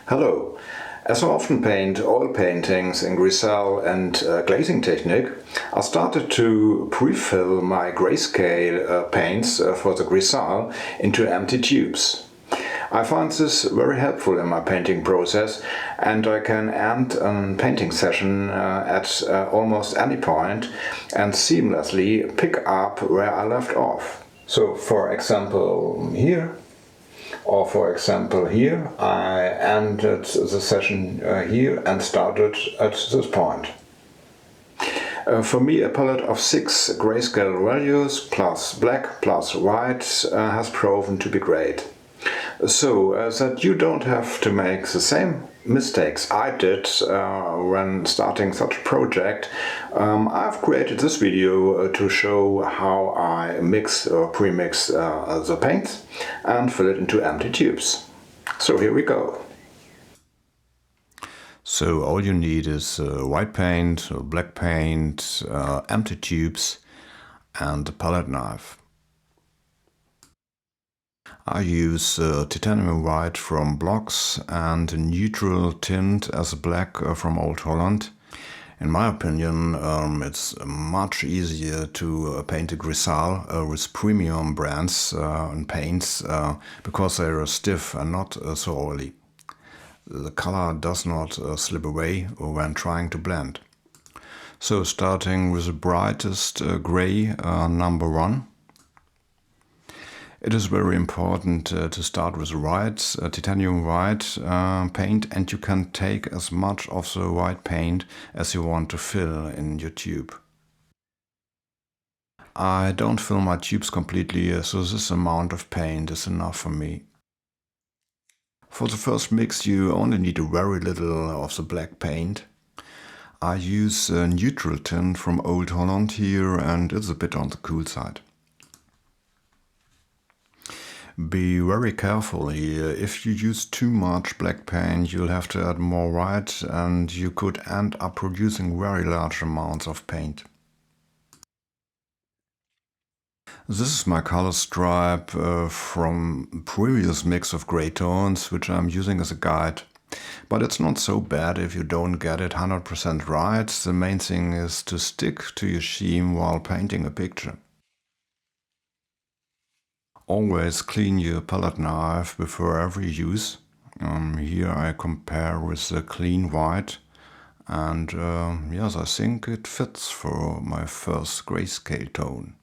Hello. As I often paint oil paintings in Grisaille and glazing technique, I started to pre-fill my grayscale paints for the Grisaille into empty tubes. I find this very helpful in my painting process, and I can end a painting session at almost any point and seamlessly pick up where I left off. So, for example, here. Or for example here, I ended the session here and started at this point. For me, a palette of 6 grayscale values plus black plus white has proven to be great. So that you don't have to make the same mistakes I did when starting such a project, I've created this video to show how I mix or premix the paints and fill it into empty tubes. So here we go. So all you need is white paint, black paint, empty tubes and a palette knife. I use titanium white from Blocks and a neutral tint as black from Old Holland. In my opinion, it's much easier to paint a Grisaille with premium brands and paints because they are stiff and not so oily. The color does not slip away when trying to blend. So starting with the brightest gray, number 1. It is very important to start with white, titanium white paint, and you can take as much of the white paint as you want to fill in your tube. I don't fill my tubes completely, so this amount of paint is enough for me. For the first mix you only need a very little of the black paint. I use a neutral tint from Old Holland here, and it's a bit on the cool side. Be very careful here. If you use too much black paint, you'll have to add more white and you could end up producing very large amounts of paint. This is my color stripe from previous mix of gray tones, which I'm using as a guide. But it's not so bad if you don't get it 100% right. The main thing is to stick to your scheme while painting a picture. Always clean your palette knife before every use. Here I compare with the clean white, and yes, I think it fits for my first grayscale tone.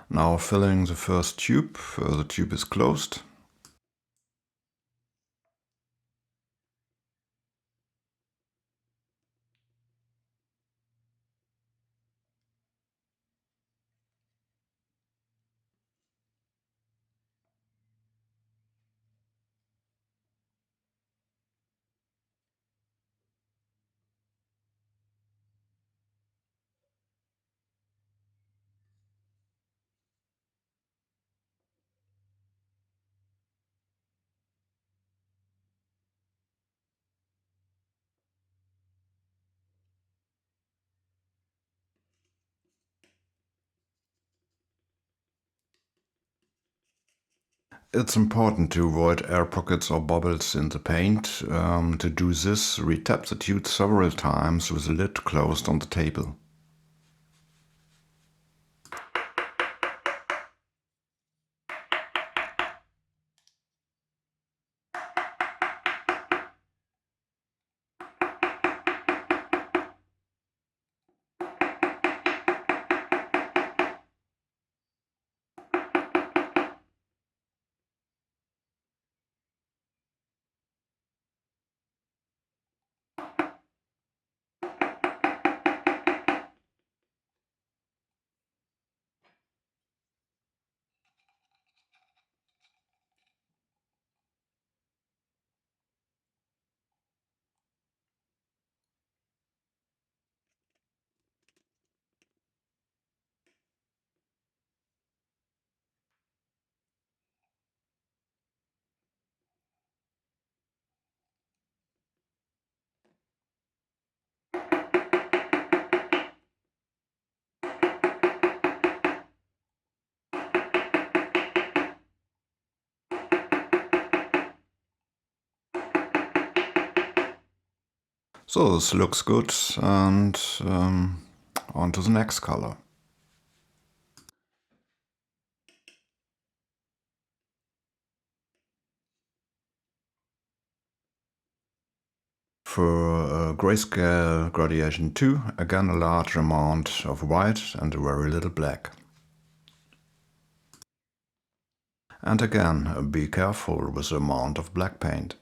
Now filling the first tube, the tube is closed. It's important to avoid air pockets or bubbles in the paint. To do this, retap the tube several times with the lid closed on the table. So this looks good, and on to the next color. For grayscale gradation 2, again a large amount of white and a very little black. And again, be careful with the amount of black paint.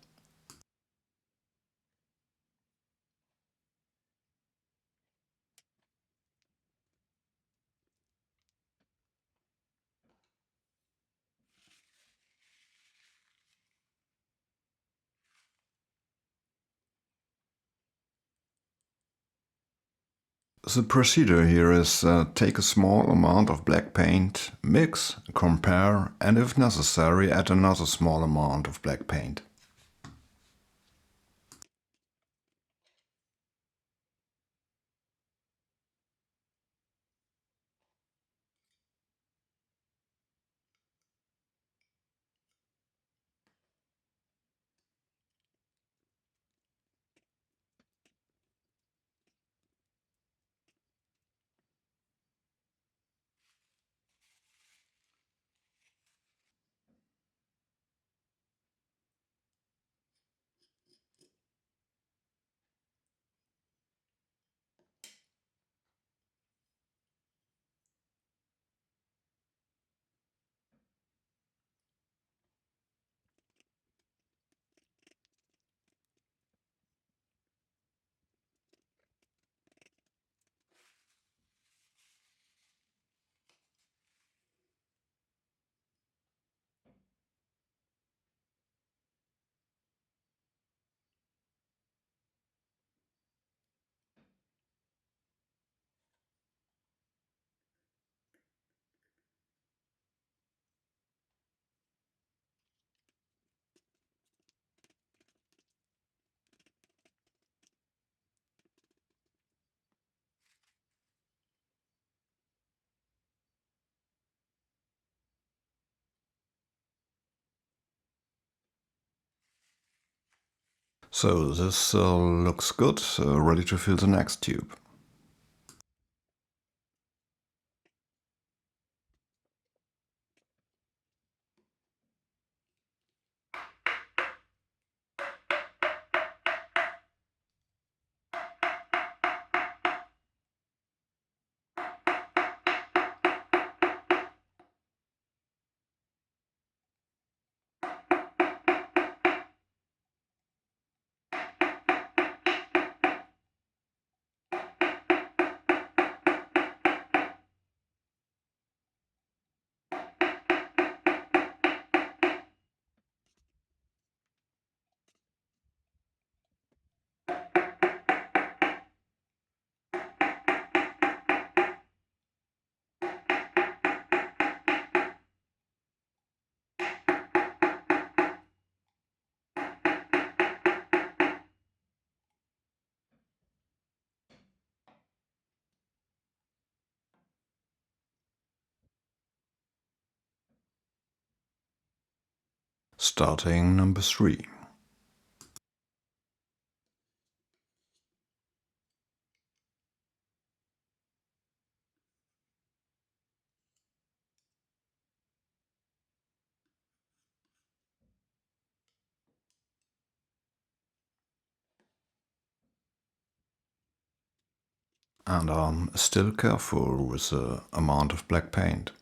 The procedure here is take a small amount of black paint, mix, compare, and if necessary add another small amount of black paint. So this looks good, ready to fill the next tube. Starting number 3. And I'm still careful with the amount of black paint.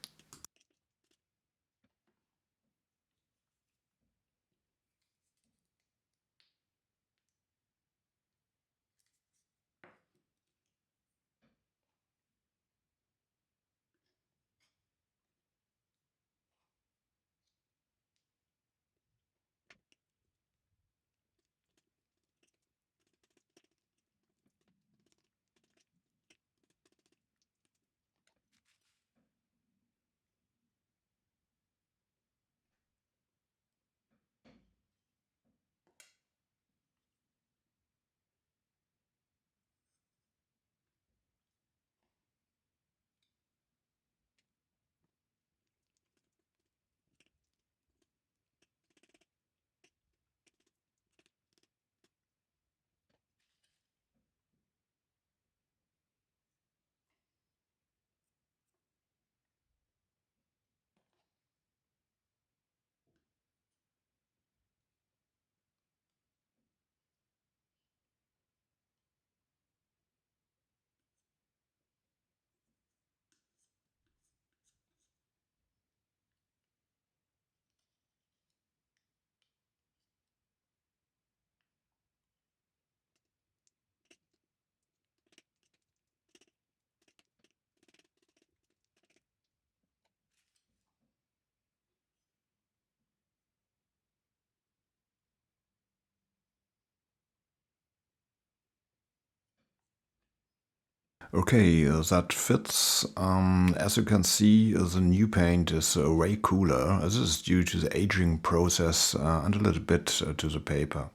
Okay, that fits. As you can see, the new paint is way cooler. This is due to the aging process and a little bit to the paper.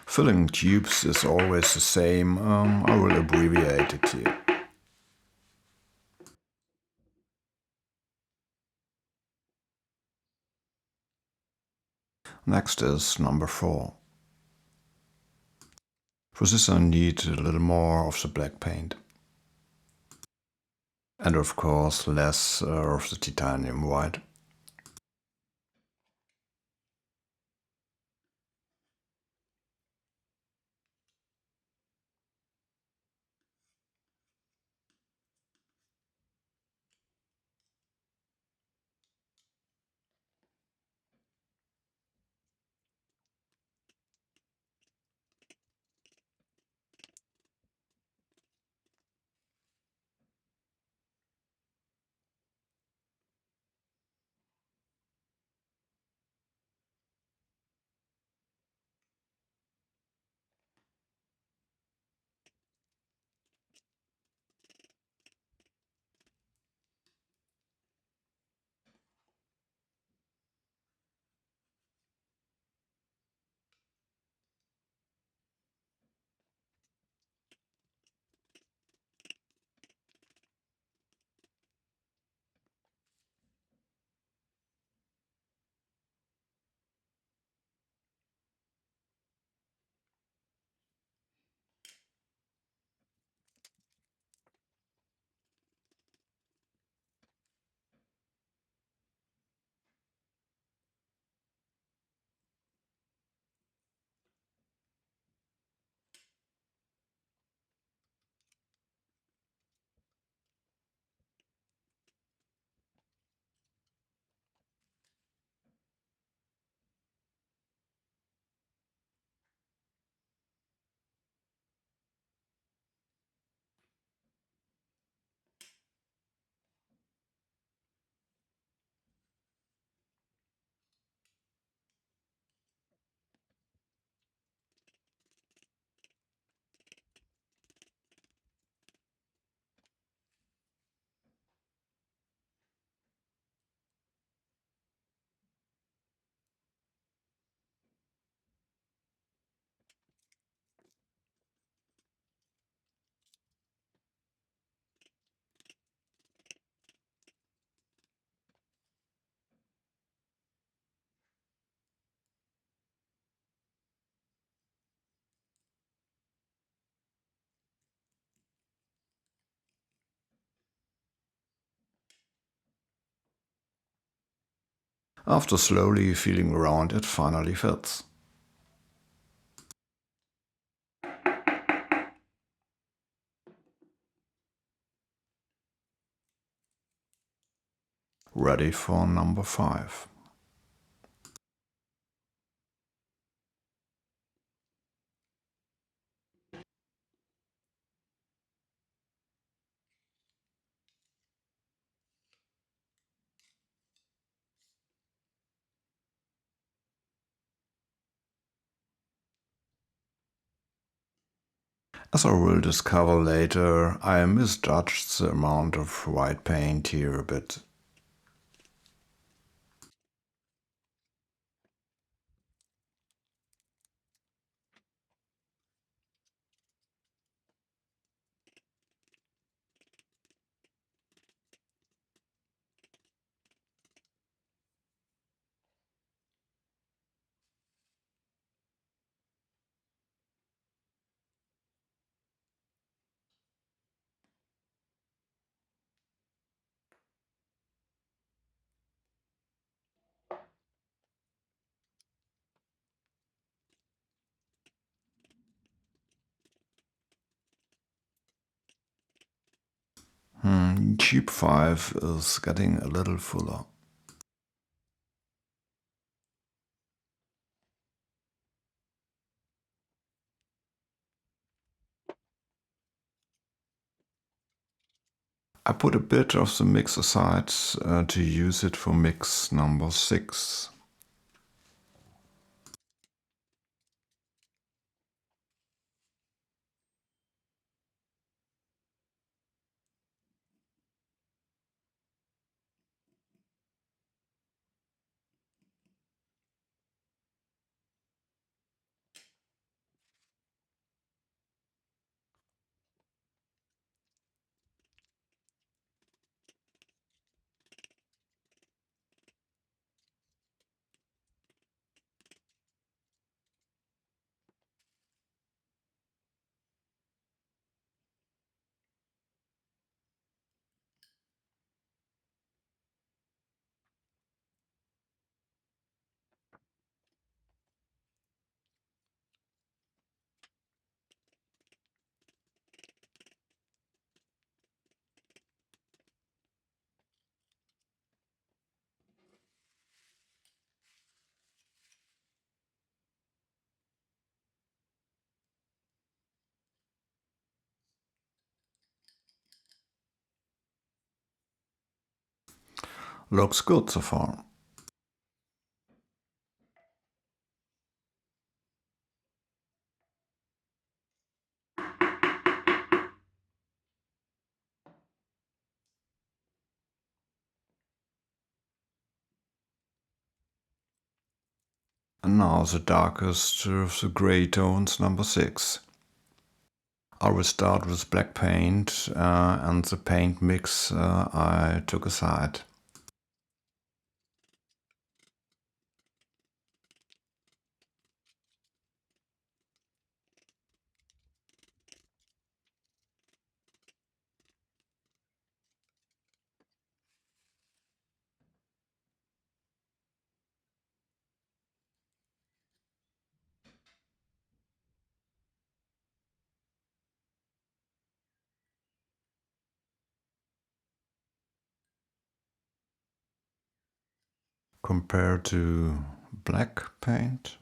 Filling tubes is always the same. I will abbreviate it here. Next is number 4. For this I need a little more of the black paint. And of course less of the titanium white. After slowly feeling around, it finally fits. Ready for number 5. As I will discover later, I misjudged the amount of white paint here a bit. Tube 5 is getting a little fuller. I put a bit of the mix aside to use it for mix number 6. Looks good so far. And now the darkest of the grey tones, number 6. I will start with black paint and the paint mix I took aside. Compared to black paint.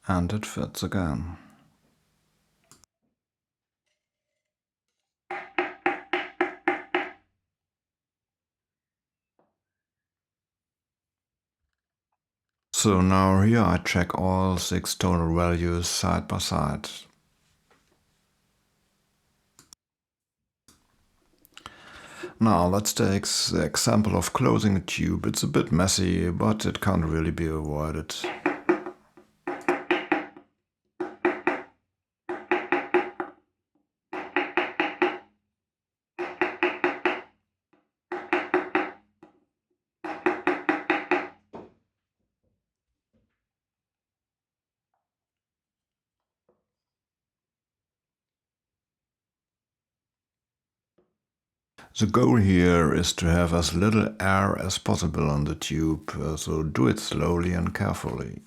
And it fits again. So now here I check all 6 tonal values side by side. Now let's take the example of closing a tube. It's a bit messy, but it can't really be avoided. The goal here is to have as little air as possible on the tube, so do it slowly and carefully.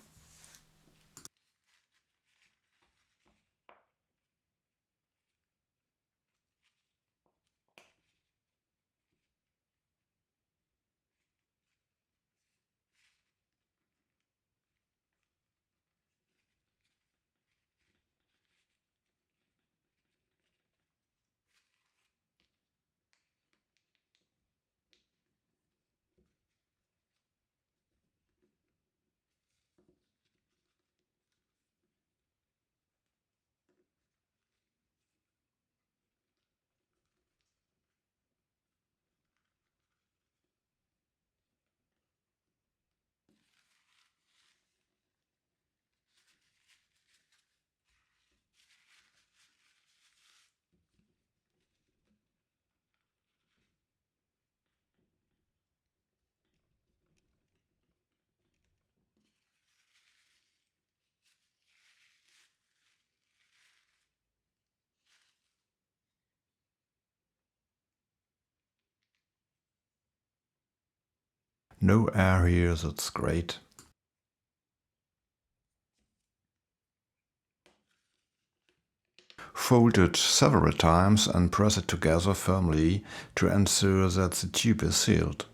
No air here, that's great. Fold it several times and press it together firmly to ensure that the tube is sealed.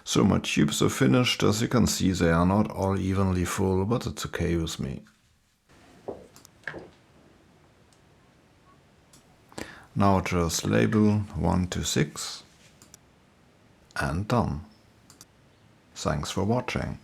So my tubes are finished. As you can see, they are not all evenly full, but it's okay with me. Now just label 1 to 6 and done. Thanks for watching.